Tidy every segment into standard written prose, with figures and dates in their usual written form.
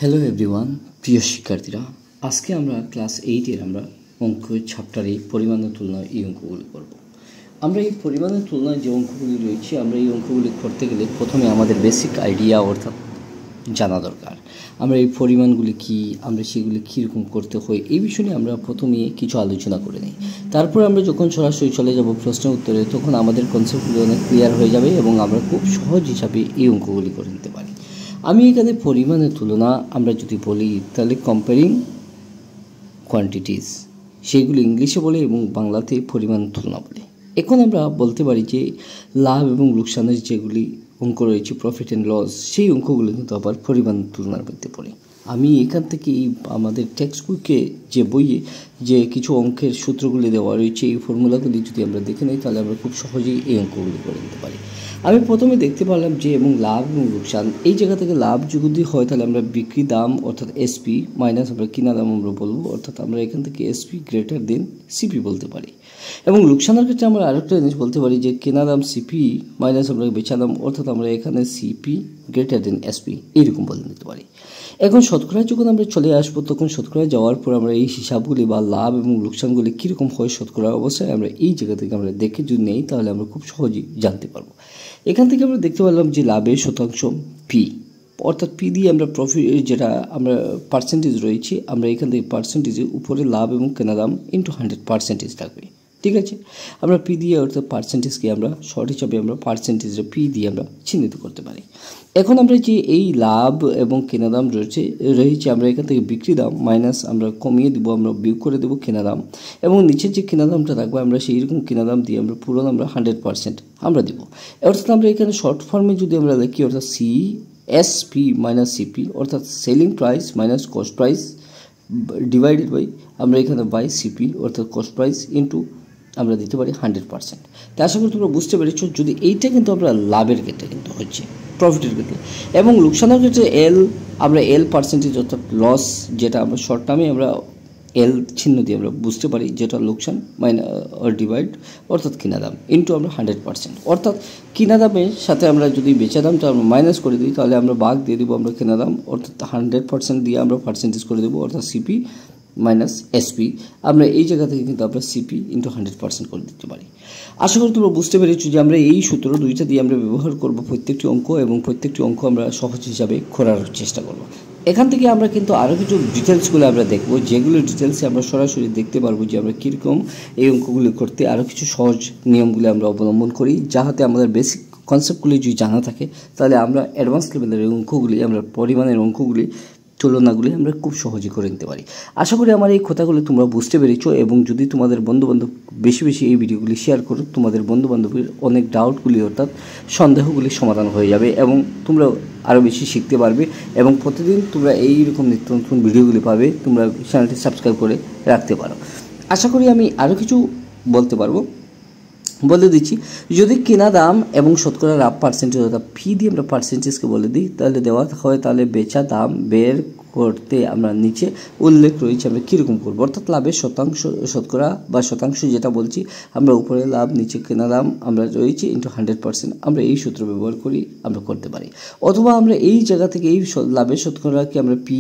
Hello everyone, প্রিয় শিক্ষার্থীরা, আজকে আমরা ক্লাস 8-এর আমরা অঙ্ক চ্যাপ্টারে পরিমাণের তুলনায় এই অঙ্কগুলি করব। আমরা এই পরিমাণের তুলনায় যে অঙ্কগুলি রয়েছে, আমরা এই অঙ্কগুলি করতে গেলে প্রথমে আমাদের বেসিক আইডিয়া অর্থাৎ জানা দরকার। আমরা এই পরিমাণগুলি কী, আমরা সেগুলি কীরকম করতে হয়, এই বিষয় নিয়ে আমরা প্রথমে কিছু আলোচনা করে নিই। তারপর আমরা যখন সরাসরি চলে যাব প্রশ্নের উত্তরে, তখন আমাদের কনসেপ্টগুলি অনেক ক্লিয়ার হয়ে যাবে এবং আমরা খুব সহজ হিসাবে এই অঙ্কগুলি করে নিতে পারি। আমি এখানে পরিমাণের তুলনা আমরা যদি বলি, তাহলে কম্পেয়ারিং কোয়ান্টিটিস সেইগুলি ইংলিশে বলে এবং বাংলাতে পরিমাণ তুলনা বলে। এখন আমরা বলতে পারি যে লাভ এবং লোকসানের যেগুলি অঙ্ক রয়েছে, প্রফিট অ্যান্ড লস, সেই অঙ্কগুলো কিন্তু আবার পরিমাণ তুলনার মধ্যে পড়ে। আমি এখান থেকে আমাদের টেক্সট বুকে যে বইয়ে যে কিছু অঙ্কের সূত্রগুলি দেওয়া রয়েছে, এই ফর্মুলাগুলি যদি আমরা দেখে নিই, তাহলে আমরা খুব সহজেই এই অঙ্কগুলি করে নিতে পারি। আমি প্রথমে দেখতে পারলাম যে এবং লাভ এবং লোকসান, এই জায়গা থেকে লাভ যদি হয় তাহলে আমরা বিক্রি দাম অর্থাৎ এসপি মাইনাস আমরা কিনা দাম আমরা বলবো, অর্থাৎ আমরা এখান থেকে এসপি গ্রেটার দেন সিপি বলতে পারি। এবং লোকসানের ক্ষেত্রে আমরা আরেকটা জিনিস বলতে পারি যে কেনা দাম সিপি মাইনাস আমরা বেচা দাম, অর্থাৎ আমরা এখানে সিপি গ্রেটার দেন এসপি এইরকম বলে নিতে পারি। এখন শতকরা যখন আমরা চলে আসবো, তখন শতকরা যাওয়ার পর আমরা এই হিসাবগুলি বা লাভ এবং লোকসানগুলি কীরকম হয় শতকরা অবস্থায় আমরা এই জায়গা থেকে আমরা দেখে যদি নেই, তাহলে আমরা খুব সহজেই জানতে পারবো। এখান থেকে আমরা দেখতে পারলাম যে লাভের শতাংশ পি, অর্থাৎ পি দিয়ে আমরা প্রফিট যেটা আমরা পার্সেন্টেজ রয়েছে, আমরা এখান থেকে পার্সেন্টেজের উপরে লাভ এবং কেনা দাম ইন্টু 100% থাকবে। ঠিক আছে, আমরা পি দিয়ে অর্থাৎ পার্সেন্টেজকে আমরা শর্ট হিসাবে আমরা পার্সেন্টেজের পি দিয়ে আমরা চিহ্নিত করতে পারি। এখন আমরা যে এই লাভ এবং কেনা দাম রয়েছে আমরা এখান থেকে বিক্রি দাম মাইনাস আমরা কমিয়ে দেবো, আমরা বিয়োগ করে দেবো কেনা দাম, এবং নিচের যে কেনা দামটা থাকবে আমরা সেই রকম কেনা দাম দিয়ে আমরা পুরো আমরা 100% আমরা দিব। অর্থাৎ আমরা এখানে শর্ট ফর্মে যদি আমরা লিখি, অর্থাৎ সিএসপি মাইনাস সিপি, অর্থাৎ selling price minus cost price divided by আমরা এখানে বাই সিপি অর্থাৎ কস্ট প্রাইস ইন্টু আমরা দিতে পারি 100%। তাই আশা করি তোমরা বুঝতে পেরেছো। যদি এইটা কিন্তু আমরা লাভের ক্ষেত্রে কিন্তু হচ্ছে, প্রফিটের ক্ষেত্রে, এবং লোকসানের ক্ষেত্রে আমরা এল পার্সেন্টেজ অর্থাৎ লস, যেটা আমরা শর্ট টার্মে আমরা এল চিহ্ন দিয়ে আমরা বুঝতে পারি, যেটা লোকসান ডিভাইড অর্থাৎ কিনা দাম ইন্টু আমরা 100%, অর্থাৎ কিনা দামের সাথে আমরা যদি বেচা দামটা আমরা মাইনাস করে দিই, তাহলে আমরা ভাগ দিয়ে দেবো আমরা কেনা দাম, অর্থাৎ 100% দিয়ে আমরা পার্সেন্টেজ করে দেবো, অর্থাৎ সিপি মাইনাস এসপি। আমরা এই জায়গা থেকে কিন্তু আমরা সিপি ইন্টু 100% করে দিতে পারি। আশা করি তোমরা বুঝতে পেরেছো যে আমরা এই সূত্র দুইটা দিয়ে আমরা ব্যবহার করব প্রত্যেকটি অঙ্ক, এবং প্রত্যেকটি অঙ্ক আমরা সহজ হিসাবে করার চেষ্টা করব। এখান থেকে আমরা কিন্তু আরও কিছু ডিটেলসগুলো আমরা দেখবো, যেগুলো ডিটেলসে আমরা সরাসরি দেখতে পারবো যে আমরা কীরকম এই অঙ্কগুলি করতে আরও কিছু সহজ নিয়মগুলি আমরা অবলম্বন করি, যাহাতে আমাদের বেসিক কনসেপ্টগুলি যদি জানা থাকে, তাহলে আমরা অ্যাডভান্স লেভেলের অঙ্কগুলি, আমরা পরিমাণের অঙ্কগুলি, তুলনাগুলি আমরা খুব সহজে করে নিতে পারি। আশা করি আমার এই কথাগুলো তোমরা বুঝতে পেরেছো, এবং যদি তোমাদের বন্ধুবান্ধব বেশি বেশি এই ভিডিওগুলি শেয়ার করো, তোমাদের বন্ধুবান্ধবের অনেক ডাউটগুলি অর্থাৎ সন্দেহগুলি সমাধান হয়ে যাবে, এবং তোমরা আরও বেশি শিখতে পারবে, এবং প্রতিদিন তোমরা এইরকম নিত্য নতুন ভিডিওগুলি পাবে। তোমরা চ্যানেলটি সাবস্ক্রাইব করে রাখতে পারো। আশা করি আমি আরও কিছু বলতে পারবো, বলে দিচ্ছি। যদি কেনা দাম এবং শতকরা লাভ পার্সেন্টেজ অর্থাৎ ফি দিয়ে আমরা পার্সেন্টেজকে বলে দিই, তাহলে দেওয়া হয়, তাহলে বেচা দাম বের করতে আমরা নিচে উল্লেখ রয়েছে আমরা কীরকম করবো, অর্থাৎ লাভের শতাংশ শতকরা বা শতাংশ যেটা বলছি, আমরা উপরে লাভ নিচে কেনা দাম আমরা রয়েছে ইন্টু 100%, আমরা এই সূত্র ব্যবহার করি আমরা করতে পারি। অথবা আমরা এই জায়গা থেকে এই লাভের শতকরাকে আমরা P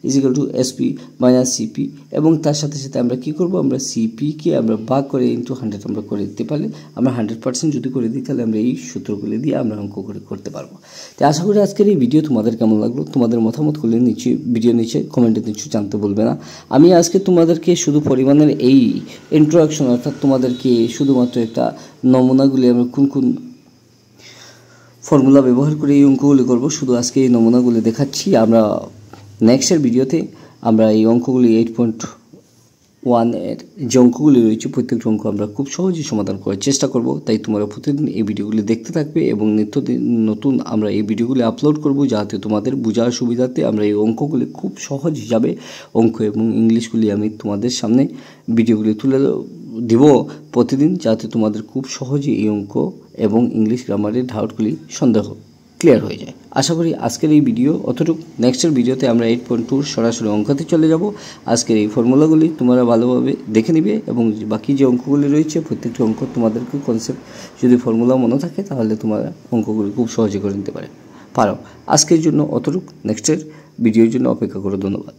equal to SP minus CP, এবং তার সাথে সাথে আমরা কী করবো, আমরা সিপিকে আমরা ভাগ করে ইন্টু 100 আমরা করে দিতে পারলে, আমরা 100% যদি করে দিই, তাহলে আমরা এই সূত্রগুলি দিয়ে আমরা অঙ্ক করে করতে পারবো। তাই আশা করি আজকের এই ভিডিও তোমাদের কেমন লাগলো, তোমাদের মতামতগুলি ভিডিও নিচে কমেন্টে কিছু জানতে বলবে না। আমি আজকে তোমাদেরকে শুধু পরিমাণের এই ইন্ট্রোডাকশন, অর্থাৎ তোমাদেরকে শুধুমাত্র একটা নমুনাগুলি আমরা কোন কোন ফর্মুলা ব্যবহার করে এই অঙ্কগুলি করব, শুধু আজকে এই নমুনাগুলি দেখাচ্ছি। আমরা নেক্সটের ভিডিওতে আমরা এই অঙ্কগুলি 8.1 এর যে অঙ্কগুলি রয়েছে, প্রত্যেকটি অঙ্ক আমরা খুব সহজেই সমাধান করার চেষ্টা করব। তাই তোমরা প্রতিদিন এই ভিডিওগুলি দেখতে থাকবে, এবং নিত্য নতুন আমরা এই ভিডিওগুলি আপলোড করব, যাতে তোমাদের বোঝার সুবিধাতে আমরা এই অঙ্কগুলি খুব সহজ হিসাবে অঙ্ক এবং ইংলিশগুলি আমি তোমাদের সামনে ভিডিওগুলি তুলে দিব প্রতিদিন, যাতে তোমাদের খুব সহজে এই অঙ্ক এবং ইংলিশ গ্রামারের ডাউটগুলি সন্দেহ ক্লিয়ার হয়ে যায়। আশা করি আজকের এই ভিডিও অতটুকু। নেক্সটের ভিডিওতে আমরা 8.2 সরাসরি অঙ্কতে চলে যাব। আজকের এই ফর্মুলাগুলি তোমরা ভালোভাবে দেখে নিবে, এবং বাকি যে অঙ্কগুলি রয়েছে প্রত্যেকটি অঙ্ক তোমাদেরকে কনসেপ্ট যদি ফর্মুলা মনে থাকে, তাহলে তোমরা অঙ্কগুলি খুব সহজে করে নিতে পারে। পারো। আজকের জন্য অতটুকু, নেক্সটের ভিডিওর জন্য অপেক্ষা করো। ধন্যবাদ।